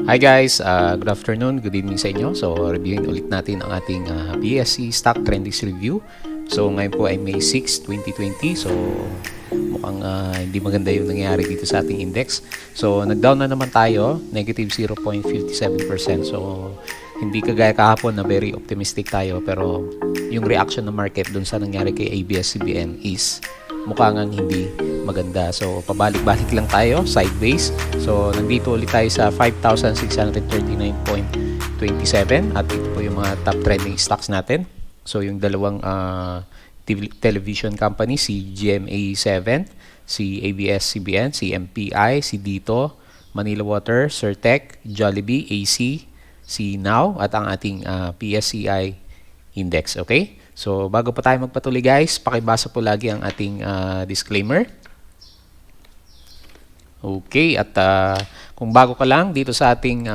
Hi guys, good afternoon, good evening sa inyo. So, reviewin ulit natin ang ating BSE Stock Trendings Review. So, ngayon po ay May 6, 2020. So, mukhang hindi maganda yung nangyayari dito sa ating index. So, nag-down na naman tayo, negative 0.57%. So, hindi kagaya kahapon na very optimistic tayo. Pero, yung reaction ng market dun sa nangyari kay ABS-CBN is mukhang hindi maganda. So, pabalik-balik lang tayo, sideways. So, nandito ulit tayo sa 5,639.27 at ito po yung mga top trending stocks natin. So, yung dalawang television company, si GMA7, si ABS-CBN, si MPI, si Dito, Manila Water, Certec, Jollibee, AC, si Now, at ang ating PSCI Index. Okay? So, bago pa tayo magpatuloy guys, pakibasa po lagi ang ating disclaimer. Okay, at kung bago ka lang dito sa ating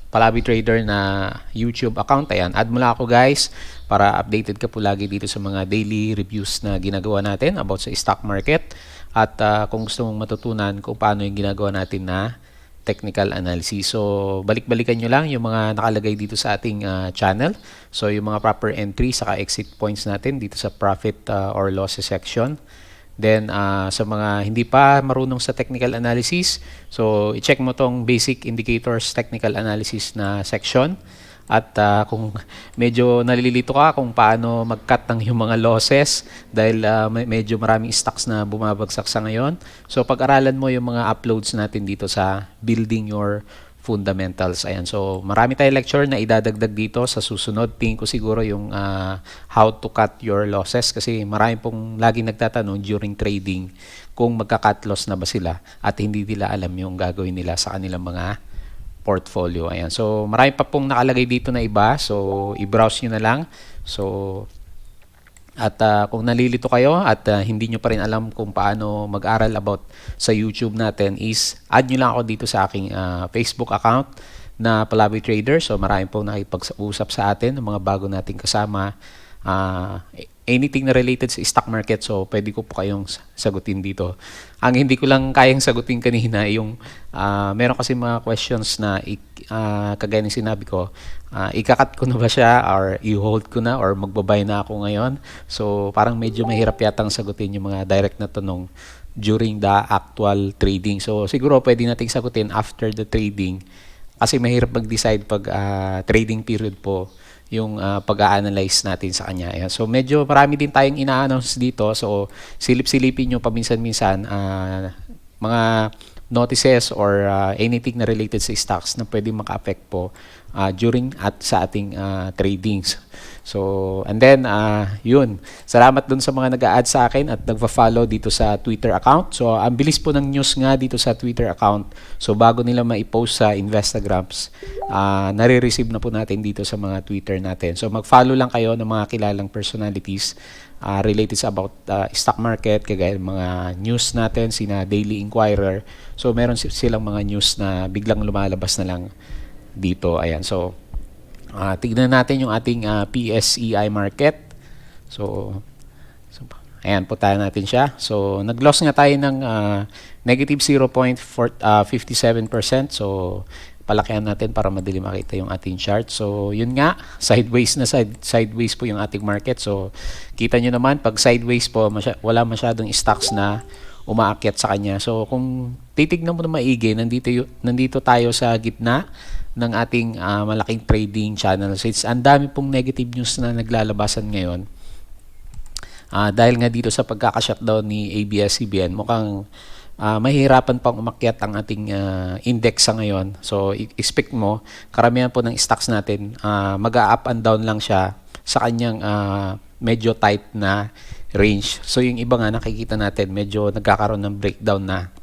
Palabi Trader na YouTube account, ayan, add mo lang ako guys para updated ka po lagi dito sa mga daily reviews na ginagawa natin about sa stock market. At kung gusto mong matutunan kung paano yung ginagawa natin na technical analysis. So, balik-balikan nyo lang yung mga nakalagay dito sa ating channel. So, yung mga proper entry saka exit points natin dito sa profit or losses section. Then, sa mga hindi pa marunong sa technical analysis, so, i-check mo tong basic indicators technical analysis na section. At kung medyo nalilito ka kung paano mag-cut ng yung mga losses dahil medyo maraming stocks na bumabagsak sa ngayon. So pag-aralan mo yung mga uploads natin dito sa Building Your Fundamentals. Ayan. So marami tayong lecture na idadagdag dito sa susunod. Tingin ko siguro yung how to cut your losses kasi marami pong laging nagtatanong during trading kung magka-cut loss na ba sila at hindi nila alam yung gagawin nila sa kanilang mga portfolio. Ayan. So, marami pa pong nakalagay dito na iba. So, i-browse nyo na lang. So, at kung nalilito kayo at hindi nyo pa rin alam kung paano mag-aral about sa YouTube natin is add nyo lang ako dito sa aking Facebook account na Palabi Trader. So, marami pong nakipag-usap sa atin ng mga bago nating kasama. Anything na related sa stock market, so pwede ko po kayong sagutin dito. Ang hindi ko lang kayang sagutin kanina yung meron kasi mga questions na kagaya ng sinabi ko, ikakat ko na ba siya or i-hold ko na or magbabay na ako ngayon. So parang medyo mahirap yatang sagutin yung mga direct na tanong during the actual trading. So siguro pwede nating sagutin after the trading kasi mahirap mag-decide pag trading period po yung pag-a-analyze natin sa kanya. Ayan. So medyo marami din tayong ina-announce dito. So silip-silipin nyo paminsan-minsan mga notices or anything na related sa stocks na pwede maka-affect po during at sa ating tradings. So, and then, yun. Salamat dun sa mga nag-a-add sa akin at nagpa-follow dito sa Twitter account. So, ang bilis po ng news nga dito sa Twitter account. So, bago nila ma-post sa Instagrams, nare-receive na po natin dito sa mga Twitter natin. So, mag-follow lang kayo ng mga kilalang personalities related sa about stock market, kagaya mga news natin, sina Daily Inquirer. So, meron silang mga news na biglang lumalabas na lang dito. Ayan. So, tignan natin yung ating PSEI market. So, ayan, puntahan natin siya. So, nag-loss nga tayo ng negative 0.57%. So, palakihan natin para madali makita yung ating chart. So, yun nga, sideways na sideways po yung ating market. So, kita nyo naman, pag sideways po, wala masyadong stocks na umaakyat sa kanya. So, kung titignan mo na maigi, nandito tayo sa gitna ng ating malaking trading channel. So, ang dami pong negative news na naglalabasan ngayon. Dahil nga dito sa pagkaka-shutdown ni ABS-CBN, mukhang mahihirapan pang umakyat ang ating index sa ngayon. So, expect mo, karamihan po ng stocks natin, mag-up and down lang siya sa kanyang medyo tight na range. So, yung iba nga nakikita natin, medyo nagkakaroon ng breakdown na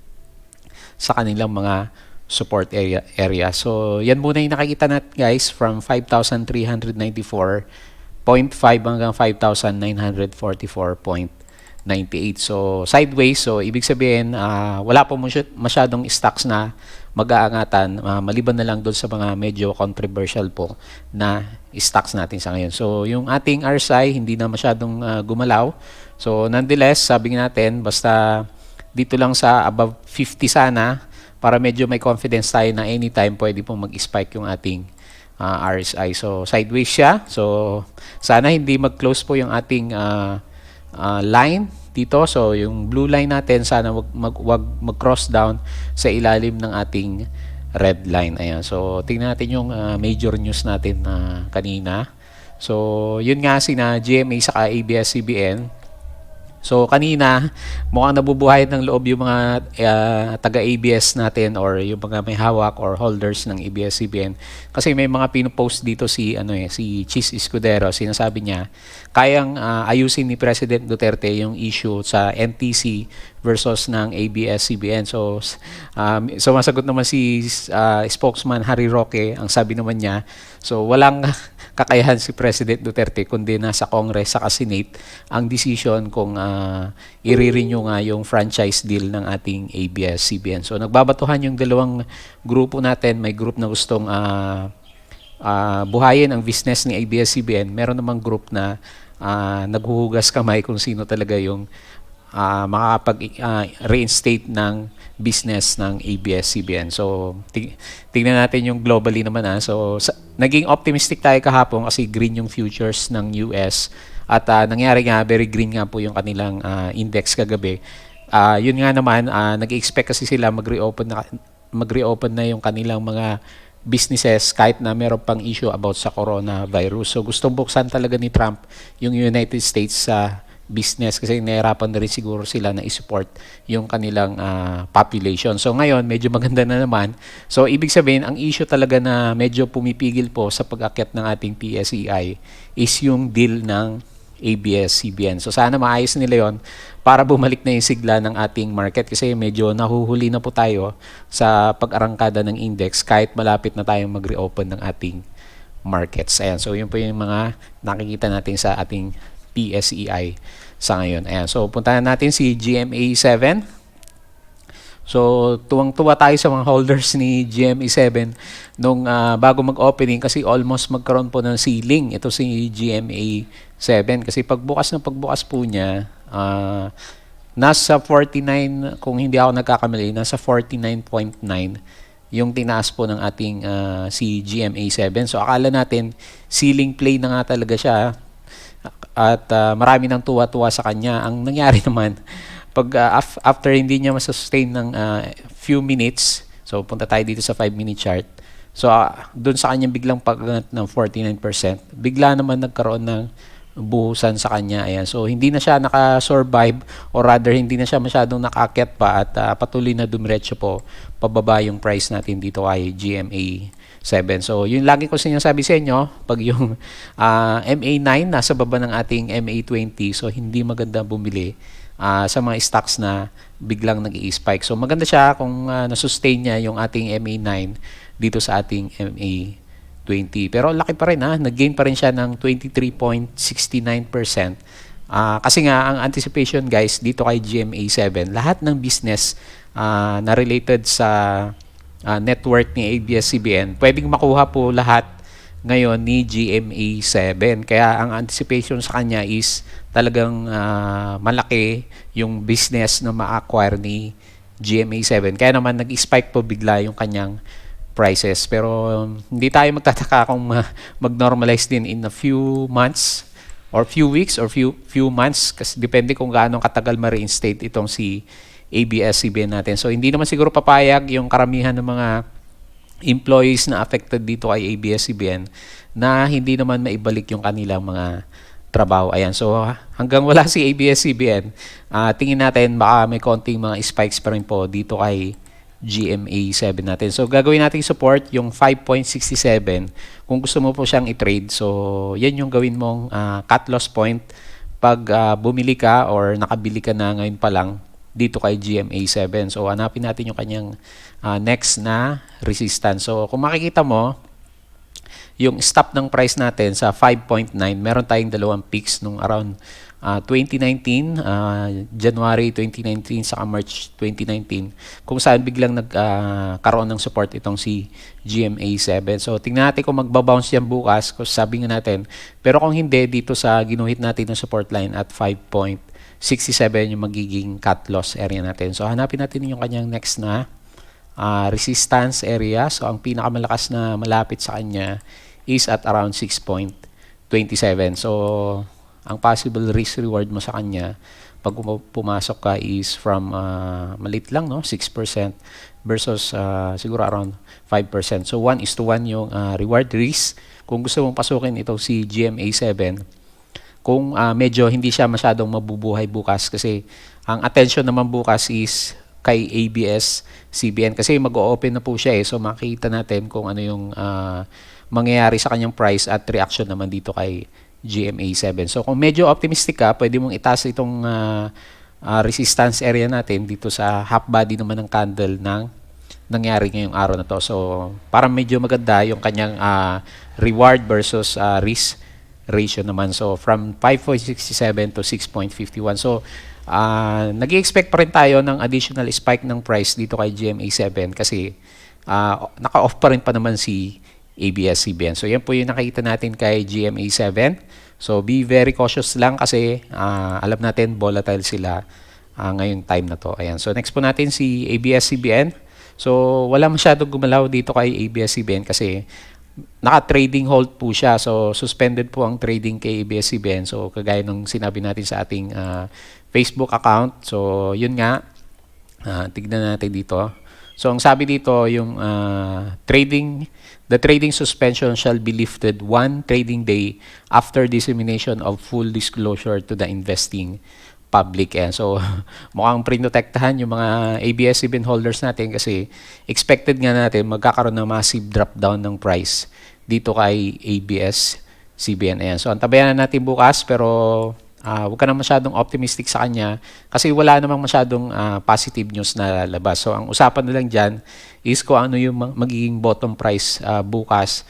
sa kanilang mga support area. So, yan muna yung nakikita natin guys from 5,394.5 hanggang 5,944.98. So, sideways. So, ibig sabihin, wala po masyadong stocks na mag-aangatan maliban na lang doon sa mga medyo controversial po na stocks natin sa ngayon. So, yung ating RSI hindi na masyadong gumalaw. So, nonetheless, sabi natin, basta dito lang sa above 50 sana, para medyo may confidence tayo na anytime pwede pong mag-spike yung ating RSI. So sideways siya. So sana hindi mag-close po yung ating line dito. So yung blue line natin sana wag mag-cross down sa ilalim ng ating red line. Ayan. So tingnan natin yung major news natin kanina. So yun nga sina GMA saka ABS-CBN. So kanina mukhang nabubuhay ng loob yung mga taga-ABS natin or yung mga may hawak or holders ng ABS-CBN kasi may mga pinopost dito si si Chis Escudero. Sinasabi niya kayang ayusin ni President Duterte yung issue sa NTC versus ng ABS-CBN. So sumasagot naman si spokesman Harry Roque. Ang sabi naman niya, so walang kakayahan si President Duterte kundi nasa Congress saka Senate ang decision kung i-renew nga yung franchise deal ng ating ABS-CBN. So nagbabatuhan yung dalawang grupo natin. May group na gustong buhayin ang business ni ABS-CBN. Meron namang group na naghuhugas kamay kung sino talaga yung makakapag-reinstate ng business ng ABS-CBN. So, tingnan natin yung globally naman. So, naging optimistic tayo kahapon kasi green yung futures ng US at nangyari nga, very green nga po yung kanilang index kagabi. Yun nga naman, nag-expect kasi sila mag-reopen na yung kanilang mga businesses kahit na meron pang issue about sa coronavirus. So, gustong buksan talaga ni Trump yung United States sa business kasi nahirapan na rin siguro sila na i-support yung kanilang population. So ngayon, medyo maganda na naman. So ibig sabihin, ang issue talaga na medyo pumipigil po sa pag-akyat ng ating PSEI is yung deal ng ABS-CBN. So sana maayos nila yon para bumalik na yung sigla ng ating market kasi medyo nahuhuli na po tayo sa pag-arangkada ng index kahit malapit na tayong mag-reopen ng ating markets. Ayan, so yun po yung mga nakikita natin sa ating PSEI sa ngayon. Ayan. So, puntahan natin si GMA7. So, tuwang-tuwa tayo sa mga holders ni GMA7 nung bago mag-opening kasi almost magkaroon po ng ceiling. Ito si GMA7 kasi pagbukas po niya, nasa 49, kung hindi ako nagkakamali, nasa 49.9 yung tinaas po ng ating si GMA7. So, akala natin ceiling play na nga talaga siya. At marami nang tuwa-tuwa sa kanya. Ang nangyari naman, pag after hindi niya masustain ng few minutes, so punta tayo dito sa 5-minute chart. So doon sa kanya biglang pag-angat ng 49%, bigla naman nagkaroon ng buhusan sa kanya. Ayan. So hindi na siya naka-survive or rather hindi na siya masyadong nakaakyat pa at patuloy na dumiretso po pababa yung price natin dito ay GMA7. So, yun lagi ko sinasabi sa inyo, pag yung MA9 nasa baba ng ating MA20, so hindi maganda bumili sa mga stocks na biglang nag-i-spike. So, maganda siya kung nasustain niya yung ating MA9 dito sa ating MA20. Pero laki pa rin nag-gain pa rin siya ng 23.69%. Kasi nga, ang anticipation guys dito kay GMA7, lahat ng business na related sa net worth ni ABS-CBN, pwedeng makuha po lahat ngayon ni GMA7. Kaya ang anticipation sa kanya is talagang malaki yung business na ma-acquire ni GMA7. Kaya naman nag-spike po bigla yung kanyang prices. Pero hindi tayo magtataka kung mag-normalize din in a few months or few weeks or few months kasi depende kung gaano katagal ma-reinstate itong si ABS-CBN natin. So, hindi naman siguro papayag yung karamihan ng mga employees na affected dito ay ABS-CBN na hindi naman maibalik yung kanilang mga trabaho. Ayan. So, hanggang wala si ABS-CBN, tingin natin baka may konting mga spikes pa rin po dito kay GMA7 natin. So, gagawin natin support yung 5.67 kung gusto mo po siyang i-trade. So, yan yung gawin mong cut loss point pag bumili ka or nakabili ka na ngayon pa lang dito kay GMA7. So, hanapin natin yung kanyang next na resistance. So, kung makikita mo, yung stop ng price natin sa 5.9, meron tayong dalawang peaks nung around 2019, January 2019 sa March 2019, kung saan biglang nagkaroon ng support itong si GMA7. So, tingnan natin kung magbabounce yan bukas, kasi sabi nga natin. Pero kung hindi, dito sa ginuhit natin ng support line at 5.67 yung magiging cut loss area natin. So, hanapin natin yung kanyang next na resistance area. So ang pinakamalakas na malapit sa kanya is at around 6.27. So ang possible risk reward mo sa kanya pag pumasok ka is from malit lang, no, 6% versus siguro around 5%. So 1:1 yung reward risk kung gusto mong pasukin ito si GMA7. Kung medyo hindi siya masyadong mabubuhay bukas, kasi ang attention naman bukas is kay ABS-CBN kasi mag-o-open na po siya so makita natin kung ano yung mangyayari sa kanyang price at reaction naman dito kay GMA7. So kung medyo optimistic ka, pwede mong itaas itong resistance area natin dito sa half body naman ng candle ng nangyari ngayong araw na to. So parang medyo maganda yung kanyang reward versus risk ratio naman. So from 5.67 to 6.51. So nag-expect pa rin tayo ng additional spike ng price dito kay GMA7 kasi naka-off pa rin pa naman si ABS-CBN. So yan po yung nakita natin kay GMA7. So be very cautious lang kasi alam natin volatile sila ngayong time na to. Ayan. So next po natin si ABS-CBN. So wala masyadong gumalaw dito kay ABS-CBN kasi naka-trading hold po siya. So suspended po ang trading kay ABS-CBN. So kagaya ng sinabi natin sa ating Facebook account. So yun nga, tignan natin dito. So ang sabi dito, yung the trading suspension shall be lifted one trading day after dissemination of full disclosure to the investing public. So mukhang prinotektahan yung mga ABS-CBN holders natin kasi expected nga natin magkakaroon ng massive drop down ng price dito kay ABS-CBN. So antabayan natin bukas, pero huwag ka na masyadong optimistic sa kanya kasi wala namang masyadong positive news na lalabas. So ang usapan na lang dyan is kung ano yung magiging bottom price bukas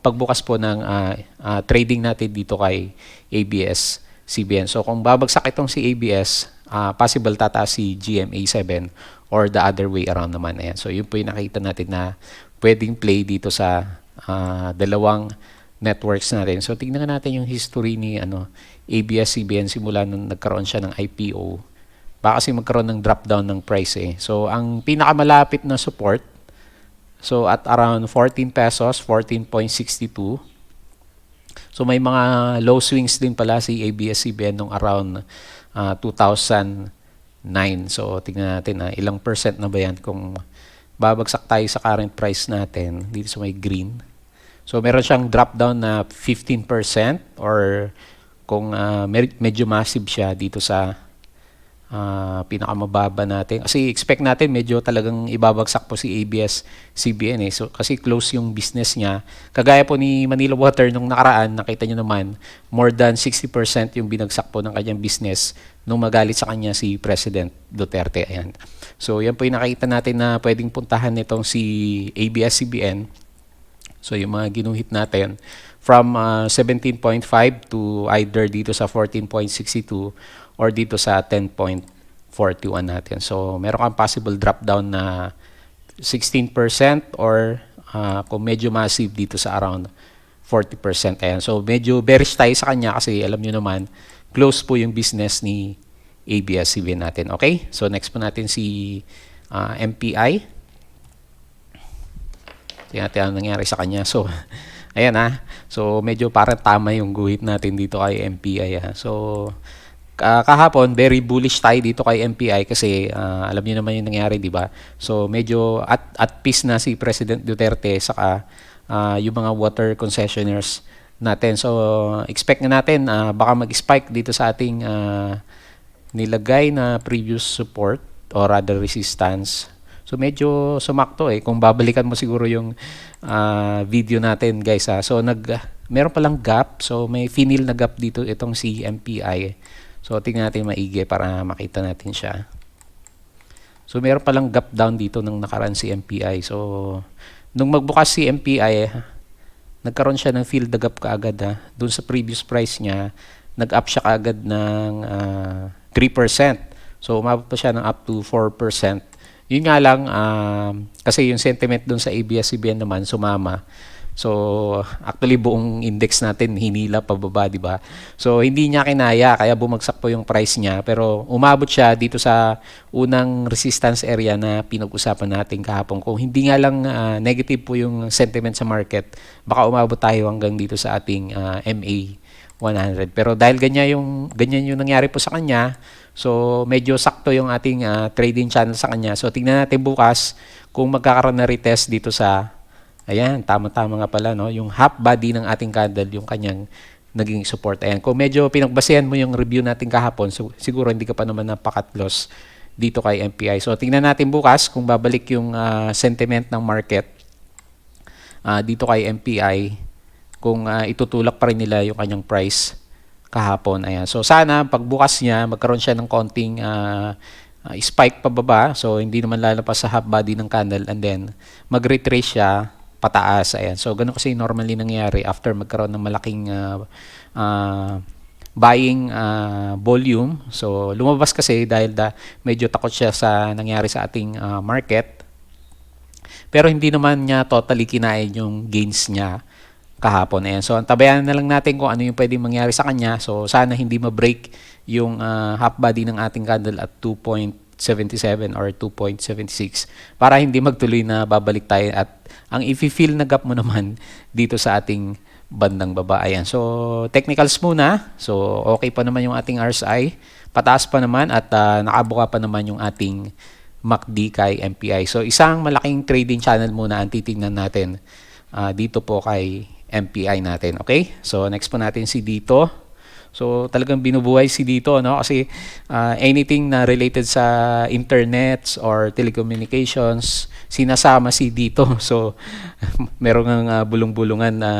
pagbukas po ng trading natin dito kay ABS-CBN. So kung babagsak itong si ABS, possible tataas si GMA7 or the other way around naman. Ayan. So yun po yung nakita natin na pwedeng play dito sa dalawang networks natin. So tingnan natin yung history ni ABS-CBN simula nung nagkaroon siya ng IPO. Baka kasi magkaroon ng drop down ng price So ang pinakamalapit na support, so at around 14 pesos, 14.62. So may mga low swings din pala si ABS-CBN nung around 2009. So tingnan natin ilang percent na ba yan kung babagsak tayo sa current price natin dito sa may green. So meron siyang drop down na 15% or kung medyo massive siya dito sa pinakamababa natin. Kasi expect natin medyo talagang ibabagsak po si ABS-CBN So kasi close yung business niya. Kagaya po ni Manila Water nung nakaraan, nakita nyo naman, more than 60% yung binagsak po ng kanyang business nung magalit sa kanya si President Duterte. Ayan. So yan po yung nakita natin na pwedeng puntahan nitong si ABS-CBN. So yung mga ginuhit natin from 17.5 to either dito sa 14.62 or dito sa 10.41 natin. So meron kang possible drop down na 16% or kung medyo massive dito sa around 40%. Ayan. So medyo bearish tayo sa kanya kasi alam nyo naman close po yung business ni ABS-CBN natin. Okay? So next po natin si MPI. Tingnan natin ang nangyari sa kanya. So ayan So medyo parang tama yung guhit natin dito kay MPI. So kahapon very bullish tayo dito kay MPI kasi alam niyo naman yung nangyari, di ba? So medyo at peace na si President Duterte saka yung mga water concessionaires natin. So expect na natin baka mag-spike dito sa ating nilagay na previous support or rather resistance. So medyo sumakto kung babalikan mo siguro yung video natin, guys. So meron palang gap. So may finil na gap dito itong si MPI. So tingnan natin maigi para makita natin siya. So meron palang gap down dito nung nakaraan si MPI. So nung magbukas si MPI, nagkaroon siya ng fill the gap kaagad doon sa previous price niya, nag-up siya kaagad ng 3%. So umabot pa siya ng up to 4%. Yun nga lang kasi yung sentiment doon sa ABS-CBN naman sumama. So, actually buong index natin hinila pababa, di ba? So, hindi niya kinaya kaya bumagsak po yung price niya. Pero umabot siya dito sa unang resistance area na pinag-usapan natin kahapon. Kung hindi nga lang negative po yung sentiment sa market, baka umabot tayo hanggang dito sa ating MA 100. Pero dahil ganyan yung nangyari po sa kanya, so medyo sakto yung ating trading channel sa kanya. So, tingnan natin bukas kung magkakaroon na retest dito sa ayan, tama-tama nga pala, no? Yung half body ng ating candle, yung kanyang naging support. Ayan, kung medyo pinagbasehan mo yung review natin kahapon, so, siguro hindi ka pa naman napakat loss dito kay MPI. So, tingnan natin bukas kung babalik yung sentiment ng market dito kay MPI, kung itutulak pa rin nila yung kanyang price kahapon. Ayan. So, sana pagbukas niya, magkaroon siya ng konting spike pababa. So, hindi naman lalapas sa half body ng candle and then mag-retrace siya pataas. Ayan. So, ganun kasi normally nangyayari after magkaroon ng malaking buying volume. So, lumabas kasi dahil medyo takot siya sa nangyari sa ating market. Pero hindi naman niya totally kinain yung gains niya kahapon. Ayan. So, antabayan na lang natin kung ano yung pwedeng mangyari sa kanya. So, sana hindi ma-break yung half body ng ating candle at 2.77 or 2.76 para hindi magtuloy na babalik tayo at ang i-feel na gap mo naman dito sa ating bandang baba. Ayan. So, technicals muna. So, okay pa naman yung ating RSI. Pataas pa naman at nakabuka pa naman yung ating MACD kay MPI. So, isang malaking trading channel muna ang titingnan natin dito po kay MPI natin. Okay? So, next po natin si dito. So, talagang binubuhay si dito, no? Kasi anything na related sa internet or telecommunications, sinasama si dito. So, meron ng bulong-bulungan na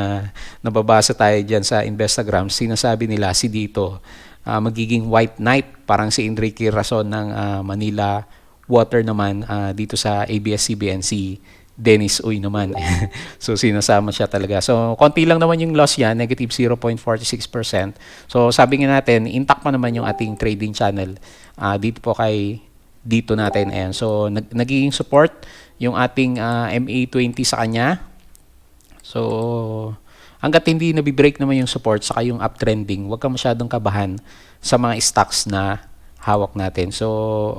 nababasa tayo dyan sa Instagram. Sinasabi nila si dito magiging white knight, parang si Enrique Rason ng Manila Water naman dito sa ABS-CBN, si Dennis Uy naman. So, sinasama siya talaga. So, konti lang naman yung loss niya, negative 0.46%. So, sabi nga natin, intact pa naman yung ating trading channel dito po kay dito natin. Ayan. So, nagiging support yung ating MA20 sa kanya. So, hanggat hindi nabibreak naman yung support saka yung uptrending, huwag ka masyadong kabahan sa mga stocks na hawak natin. So,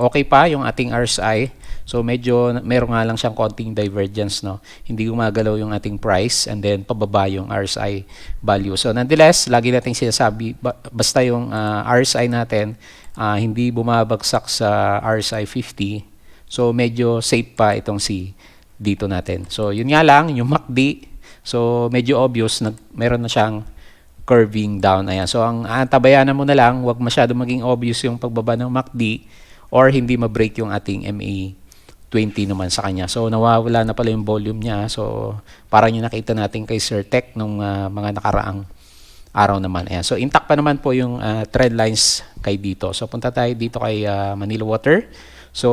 okay pa yung ating RSI. So, medyo meron nga lang siyang konting divergence, no? Hindi gumagalaw yung ating price and then pababa yung RSI value. So, nonetheless, lagi nating sinasabi, basta yung RSI natin hindi bumabagsak sa RSI 50, so medyo safe pa itong si dito natin. So, yun nga lang, yung MACD, so medyo obvious, meron na siyang curving down. Ayan. So, ang tabayanan mo na lang, wag masyado maging obvious yung pagbaba ng MACD or hindi ma-break yung ating MA20 naman sa kanya. So, nawawala na pala yung volume niya. So, parang yung nakita natin kay Sir Tech nung mga nakaraang araw naman. Ayan. So, intact pa naman po yung trend lines kay dito. So, punta tayo dito kay Manila Water. So,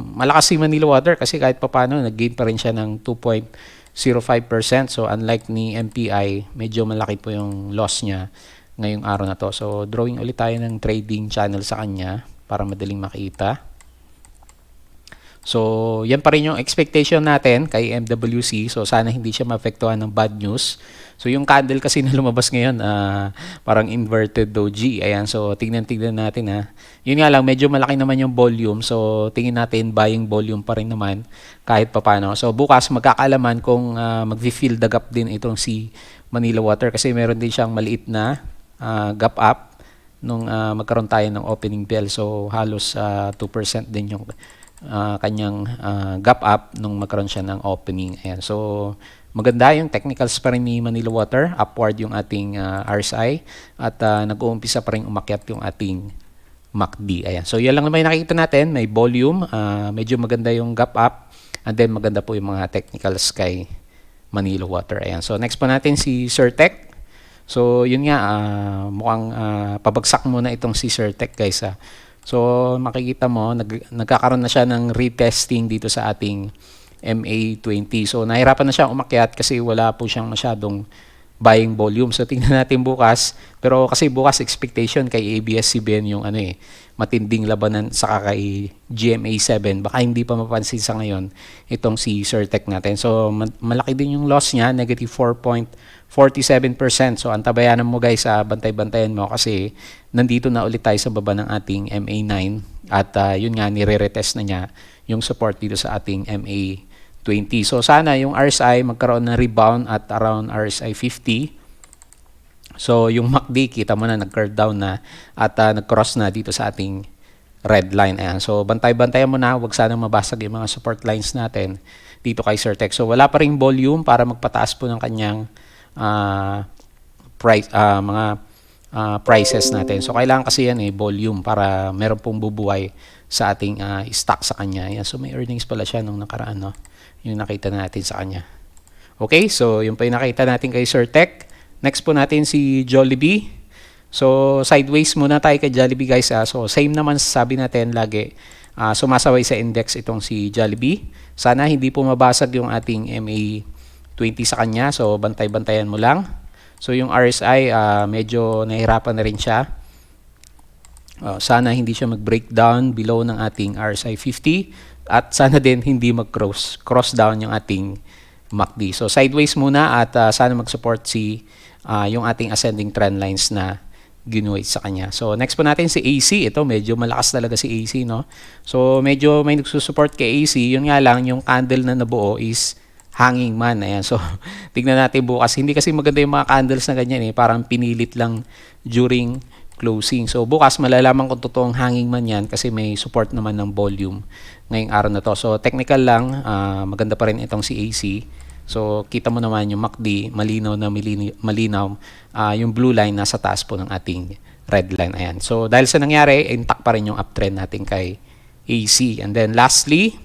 malakas si Manila Water kasi kahit papano, nag-gain pa rin siya ng 2.05%. So, unlike ni MPI, medyo malaki po yung loss niya ngayong araw na to. So, drawing ulit tayo ng trading channel sa kanya para madaling makita. So, yan pa rin yung expectation natin kay MWC. So, sana hindi siya maapektuhan ng bad news. So, yung candle kasi na lumabas ngayon, parang inverted doji. Ayan, so tignan-tignan natin ha. Yun nga lang, medyo malaki naman yung volume. So, tingin natin buying volume pa rin naman kahit papano. So, bukas magkakalaman kung mag-fill the gap din itong si Manila Water kasi meron din siyang maliit na gap up nung magkaroon tayo ng opening bell. So, halos 2% din yung kanyang gap up nung magkaroon siya ng opening. Ayan. So, maganda yung technicals pa rin ni Manila Water. Upward yung ating RSI at nag-uumpisa pa rin umakyat yung ating MACD. Ayan. So, yan lang naman yung nakikita natin. May volume. Medyo maganda yung gap up. And then, maganda po yung mga technicals kay Manila Water. Ayan. So, next pa natin si Sir Tech. So, yun nga. Mukhang pabagsak muna itong si Sir Tech, guys. So, makikita mo, nagkakaroon na siya ng retesting dito sa ating MA20. So, nahirapan na siyang umakyat kasi wala po siyang masyadong buying volume. So tingnan natin bukas, pero kasi bukas expectation kay ABS-CBN yung matinding labanan saka kay GMA7. Baka hindi pa mapansin sa ngayon itong si Certec natin. So malaki din yung loss niya, negative 4.47%. So antabayanan mo guys, bantay-bantayan mo kasi nandito na ulit tayo sa baba ng ating MA9 at yun nga nire-retest na niya yung support dito sa ating MA20. So sana yung RSI magkaroon ng rebound at around RSI 50. So yung MACD kita mo na nag-curve down na at nag-cross na dito sa ating red line. Ayan. So bantay-bantayan mo na, wag sana mabasag yung mga support lines natin dito kay Certec. So wala pa ring volume para magpataas po ng kanyang prices natin. So kailangan kasi yan volume para meron pong bubuhay sa ating stock sa kanya. Ayan. So may earnings pala siya nung nakaraan, no? Yung nakita natin sa kanya. Okay, so yung pa yung nakita natin kay Certec. Next po natin si Jollibee. So sideways muna tayo kay Jollibee guys. So same naman sabi natin lagi. Sumasaway sa index itong si Jollibee. Sana hindi po mabasag yung ating MA20 sa kanya. So bantay-bantayan mo lang. So yung RSI medyo nahirapan na rin siya. Sana hindi siya mag-breakdown below ng ating RSI 50. At sana din hindi mag-cross down yung ating MACD. So sideways muna at sana mag-support yung ating ascending trend lines na ginuwit sa kanya. So next po natin si AC. Ito medyo malakas talaga si AC, no? So medyo may nagsusupport kay AC. Yun nga lang yung candle na nabuo is hanging man. Ayan. So tignan natin bukas. Hindi kasi maganda yung mga candles na ganyan parang pinilit lang during closing. So bukas malalaman kung totoong hanging man yan kasi may support naman ng volume ngayong araw na to. So technical lang, maganda pa rin itong si AC. So kita mo naman yung MACD, malinaw na malinaw. Yung blue line nasa taas po ng ating red line. Ayan. So dahil sa nangyari, intact pa rin yung uptrend natin kay AC. And then lastly,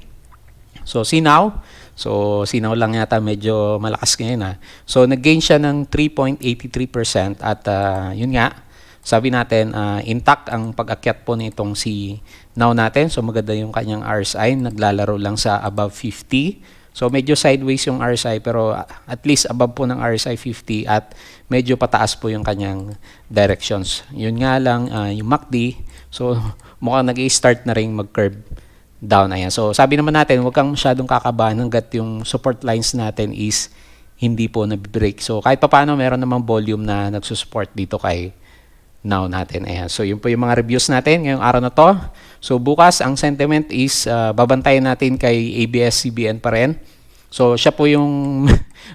so Sinaw. So Sinaw lang yata medyo malakas ngayon. So nag-gain siya ng 3.83% at yun nga, sabi natin, intact ang pag-akyat po nitong si Now natin. So maganda yung kanyang RSI, naglalaro lang sa above 50. So medyo sideways yung RSI pero at least above po ng RSI 50 at medyo pataas po yung kanyang directions. Yun nga lang yung MACD, so mukhang nag-i-start na rin mag-curve down. Ayan. So sabi naman natin, huwag kang masyadong kakabahan hanggat yung support lines natin is hindi po nabibreak. So kahit paano meron namang volume na nagsusupport dito kay Now natin. Ayan. So yun po yung mga reviews natin ngayong araw na to. So bukas ang sentiment is babantayan natin kay ABS-CBN pa rin. So siya po yung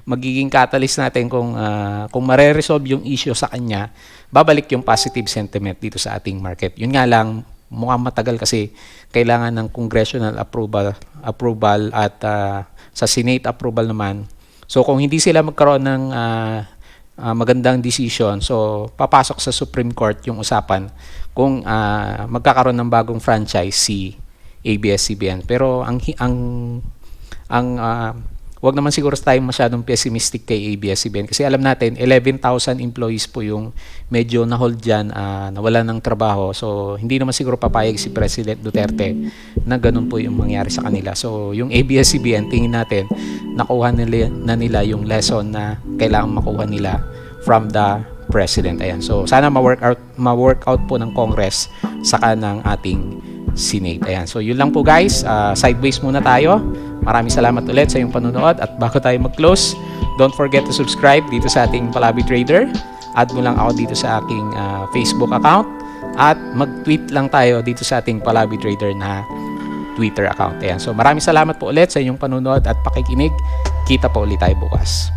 magiging catalyst natin kung mare-resolve yung issue sa kanya, babalik yung positive sentiment dito sa ating market. Yun nga lang, mukhang matagal kasi kailangan ng congressional approval at sa Senate approval naman. So kung hindi sila magkaroon ng magandang decision, so papasok sa Supreme Court yung usapan kung magkakaroon ng bagong franchise si ABS-CBN. Pero wag naman siguro tayo masyadong pessimistic kay ABS-CBN kasi alam natin 11,000 employees po yung medyo na-hold dyan, nawala ng trabaho. So hindi naman siguro papayag si President Duterte na ganun po yung mangyari sa kanila. So yung ABS-CBN, tingin natin nakuha na nila yung lesson na kailangan makuha nila from the President. Ayan. So sana ma-work out po ng Congress saka ng ating Senate. Ayan. So yun lang po guys, sideways muna tayo. Maraming salamat ulit sa iyong panonood at bago tayo mag-close, don't forget to subscribe dito sa ating Palabi Trader. Add mo lang ako dito sa aking Facebook account at mag-tweet lang tayo dito sa ating Palabi Trader na Twitter account. Ayan. So maraming salamat po ulit sa inyong panonood at pakikinig. Kita po ulit tayo bukas.